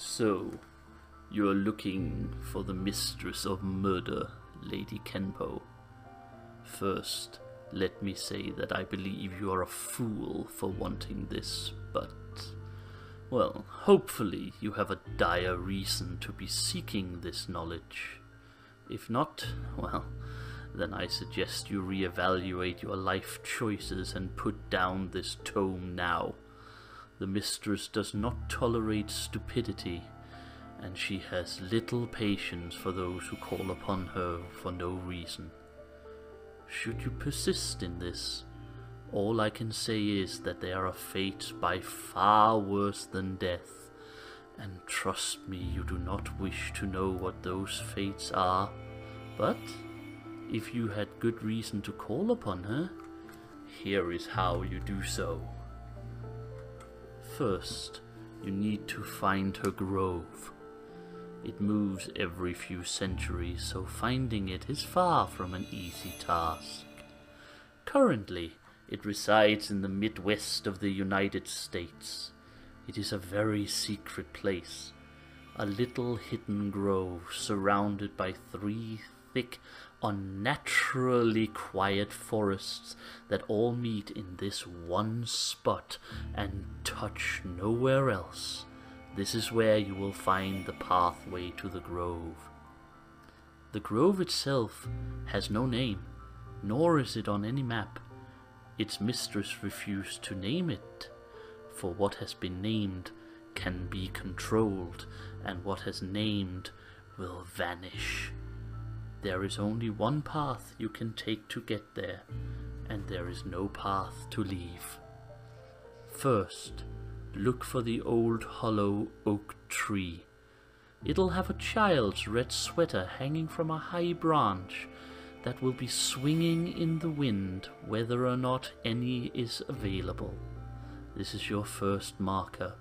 So, you're looking for the Mistress of Murder, Lady Kenpo. First, let me say that I believe you are a fool for wanting this, but, well, hopefully you have a dire reason to be seeking this knowledge. If not, well, then I suggest you reevaluate your life choices and put down this tome now. The mistress does not tolerate stupidity, and she has little patience for those who call upon her for no reason. Should you persist in this, all I can say is that they are a fate by far worse than death, and trust me, you do not wish to know what those fates are, but if you had good reason to call upon her, here is how you do so. First, you need to find her grove. It moves every few centuries, so finding it is far from an easy task. Currently, it resides in the Midwest of the United States. It is a very secret place, a little hidden grove surrounded by 3 thick, unnaturally quiet forests that all meet in this one spot and touch nowhere else. This is where you will find the pathway to the grove. The grove itself has no name, nor is it on any map. Its mistress refused to name it, for what has been named can be controlled, and what has named will vanish. There is only one path you can take to get there, and there is no path to leave. First, look for the old hollow oak tree. It'll have a child's red sweater hanging from a high branch that will be swinging in the wind whether or not any is available. This is your first marker.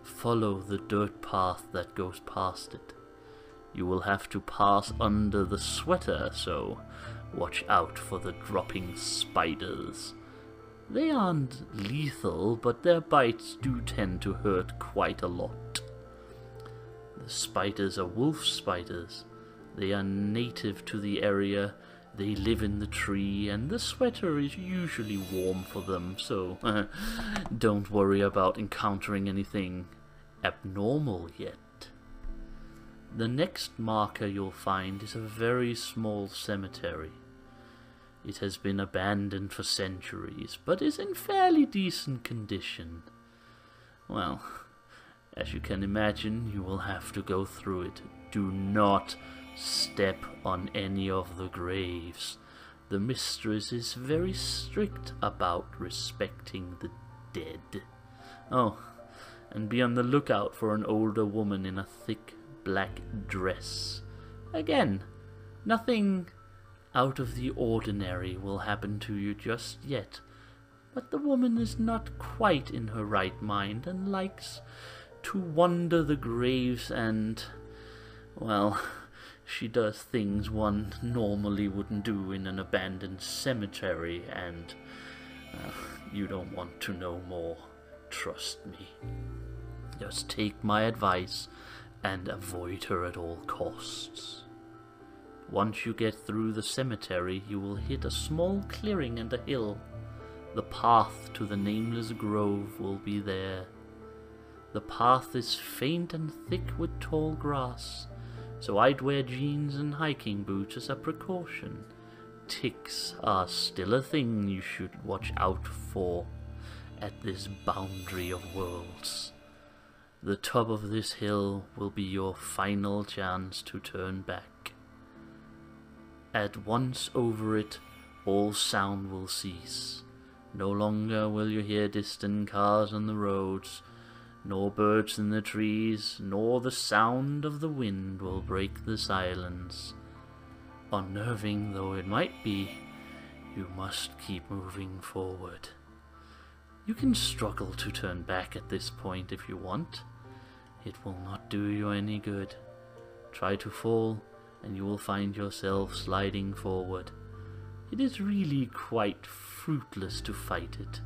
Follow the dirt path that goes past it. You will have to pass under the sweater, so watch out for the dropping spiders. They aren't lethal, but their bites do tend to hurt quite a lot. The spiders are wolf spiders. They are native to the area, they live in the tree, and the sweater is usually warm for them, so don't worry about encountering anything abnormal yet. The next marker you'll find is a very small cemetery. It has been abandoned for centuries, but is in fairly decent condition. Well, as you can imagine, you will have to go through it. Do not step on any of the graves. The mistress is very strict about respecting the dead. Oh, and be on the lookout for an older woman in a thick black dress. Again, nothing out of the ordinary will happen to you just yet, but the woman is not quite in her right mind and likes to wander the graves and, well, she does things one normally wouldn't do in an abandoned cemetery, and you don't want to know more. Trust me. Just take my advice and avoid her at all costs. Once you get through the cemetery, you will hit a small clearing and a hill. The path to the nameless grove will be there. The path is faint and thick with tall grass, so I'd wear jeans and hiking boots as a precaution. Ticks are still a thing you should watch out for at this boundary of worlds. The top of this hill will be your final chance to turn back. At once over it, all sound will cease. No longer will you hear distant cars on the roads, nor birds in the trees, nor the sound of the wind will break the silence. Unnerving though it might be, you must keep moving forward. You can struggle to turn back at this point if you want. It will not do you any good. Try to fall, and you will find yourself sliding forward. It is really quite fruitless to fight it,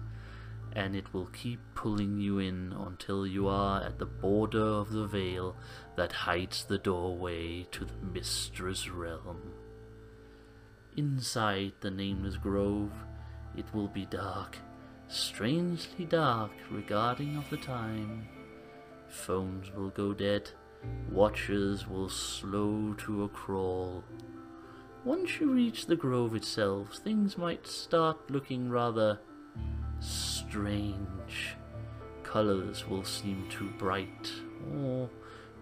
and it will keep pulling you in until you are at the border of the veil that hides the doorway to the Mistress' realm. Inside the nameless grove, it will be dark, strangely dark regarding of the time. Phones will go dead, watchers will slow to a crawl. Once you reach the grove itself, things might start looking rather strange. Colors will seem too bright or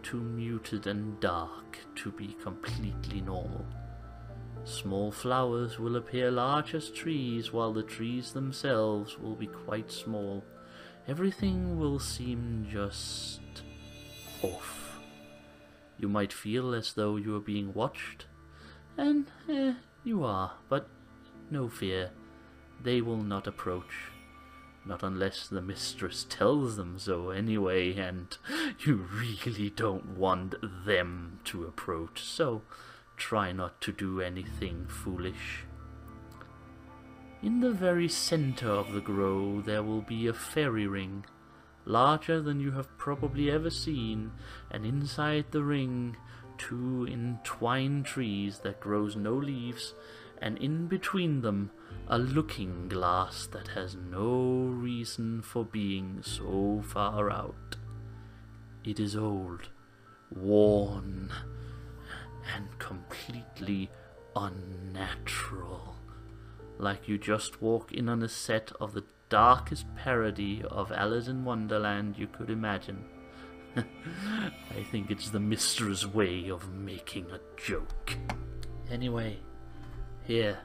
too muted and dark to be completely normal. Small flowers will appear large as trees, while the trees themselves will be quite small. Everything will seem just off. You might feel as though you are being watched, and you are, but no fear, they will not approach. Not unless the mistress tells them so anyway, and you really don't want them to approach, so try not to do anything foolish. In the very center of the grove there will be a fairy ring, larger than you have probably ever seen, and inside the ring 2 entwined trees that grows no leaves, and in between them a looking glass that has no reason for being so far out. It is old, worn, and completely unnatural, like you just walk in on a set of the darkest parody of Alice in Wonderland you could imagine. I think it's the mistress' way of making a joke. Anyway, here,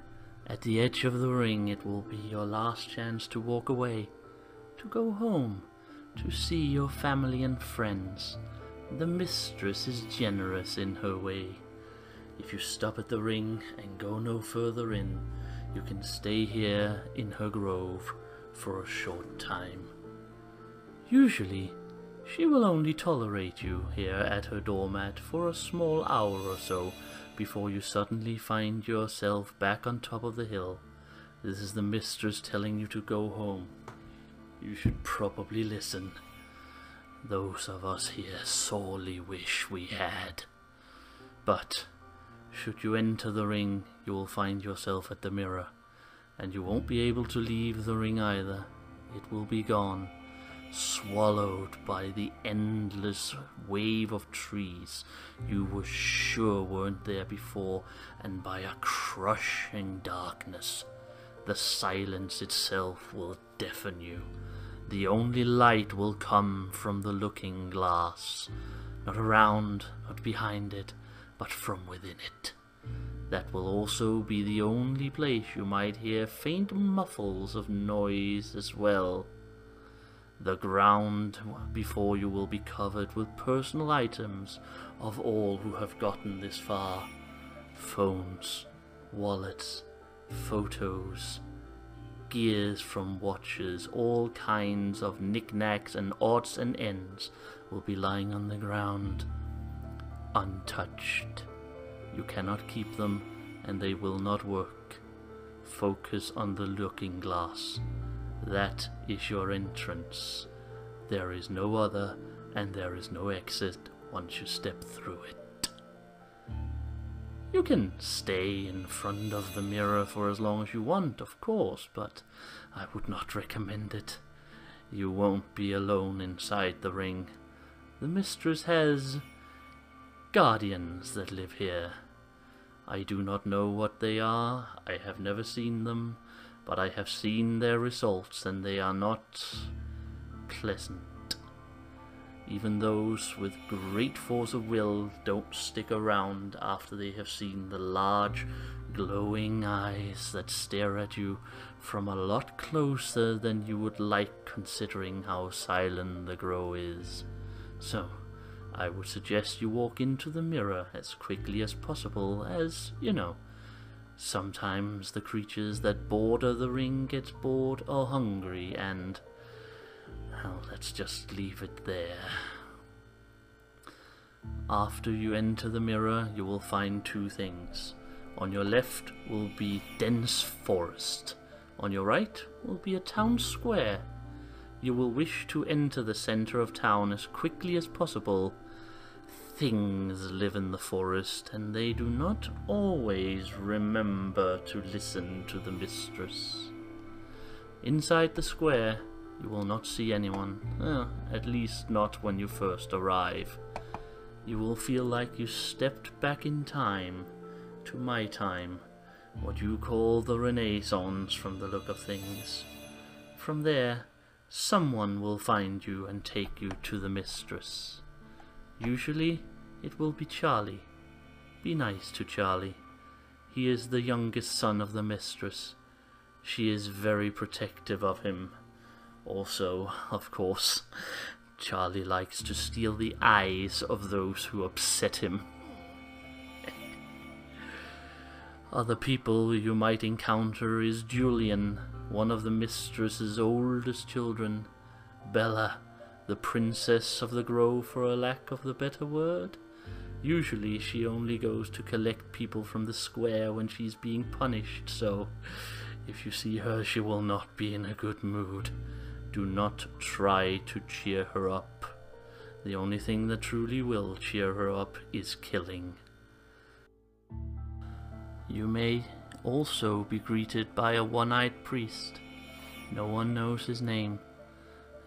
at the edge of the ring, it will be your last chance to walk away, to go home, to see your family and friends. The mistress is generous in her way. If you stop at the ring and go no further in, you can stay here in her grove for a short time. Usually, she will only tolerate you here at her doormat for a small hour or so before you suddenly find yourself back on top of the hill. This is the mistress telling you to go home. You should probably listen. Those of us here sorely wish we had. But should you enter the ring, you will find yourself at the mirror, and you won't be able to leave the ring either. It will be gone, swallowed by the endless wave of trees you were sure weren't there before, and by a crushing darkness. The silence itself will deafen you. The only light will come from the looking glass, not around, not behind it, but from within it. That will also be the only place you might hear faint muffles of noise as well. The ground before you will be covered with personal items of all who have gotten this far. Phones, wallets, photos, gears from watches, all kinds of knickknacks and odds and ends will be lying on the ground, untouched. You cannot keep them, and they will not work. Focus on the looking glass. That is your entrance. There is no other, and there is no exit once you step through it. You can stay in front of the mirror for as long as you want, of course, but I would not recommend it. You won't be alone inside the ring. The mistress has guardians that live here. I do not know what they are, I have never seen them, but I have seen their results, and they are not pleasant. Even those with great force of will don't stick around after they have seen the large, glowing eyes that stare at you from a lot closer than you would like, considering how silent the grove is. So, I would suggest you walk into the mirror as quickly as possible, as, you know, sometimes the creatures that border the ring get bored or hungry, and, well, let's just leave it there. After you enter the mirror, you will find 2 things. On your left will be dense forest. On your right will be a town square. You will wish to enter the center of town as quickly as possible. Things live in the forest, and they do not always remember to listen to the mistress. Inside the square, you will not see anyone, at least not when you first arrive. You will feel like you stepped back in time, to my time, what you call the Renaissance from the look of things. From there, someone will find you and take you to the mistress. Usually, it will be Charlie. Be nice to Charlie. He is the youngest son of the mistress. She is very protective of him. Also, of course, Charlie likes to steal the eyes of those who upset him. Other people you might encounter is Julian, one of the mistress's oldest children. Bella, the princess of the grove for a lack of the better word. Usually she only goes to collect people from the square when she's being punished, so if you see her she will not be in a good mood. Do not try to cheer her up. The only thing that truly will cheer her up is killing. You may also be greeted by a one-eyed priest. No one knows his name.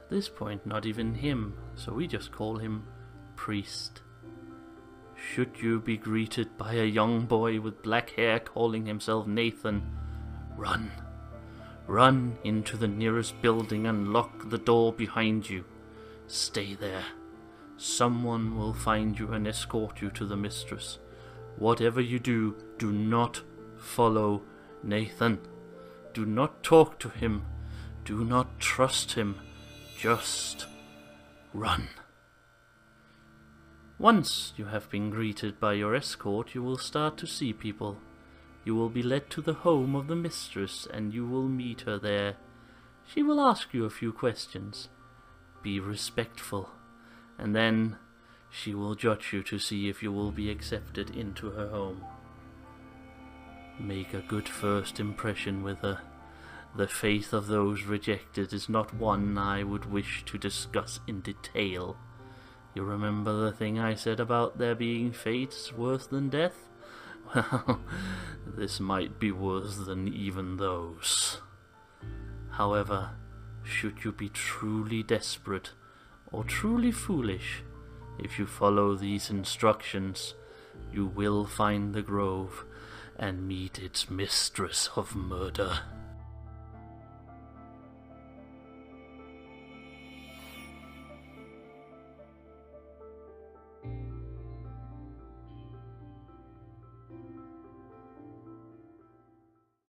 At this point, not even him, so we just call him Priest. Should you be greeted by a young boy with black hair calling himself Nathan, run. Run into the nearest building and lock the door behind you. Stay there. Someone will find you and escort you to the mistress. Whatever you do, do not follow Nathan. Do not talk to him. Do not trust him. Just run. Once you have been greeted by your escort, you will start to see people. You will be led to the home of the mistress, and you will meet her there. She will ask you a few questions. Be respectful, and then she will judge you to see if you will be accepted into her home. Make a good first impression with her. The fate of those rejected is not one I would wish to discuss in detail. You remember the thing I said about there being fates worse than death? Well, this might be worse than even those. However, should you be truly desperate or truly foolish, if you follow these instructions, you will find the grove and meet its Mistress of Murder.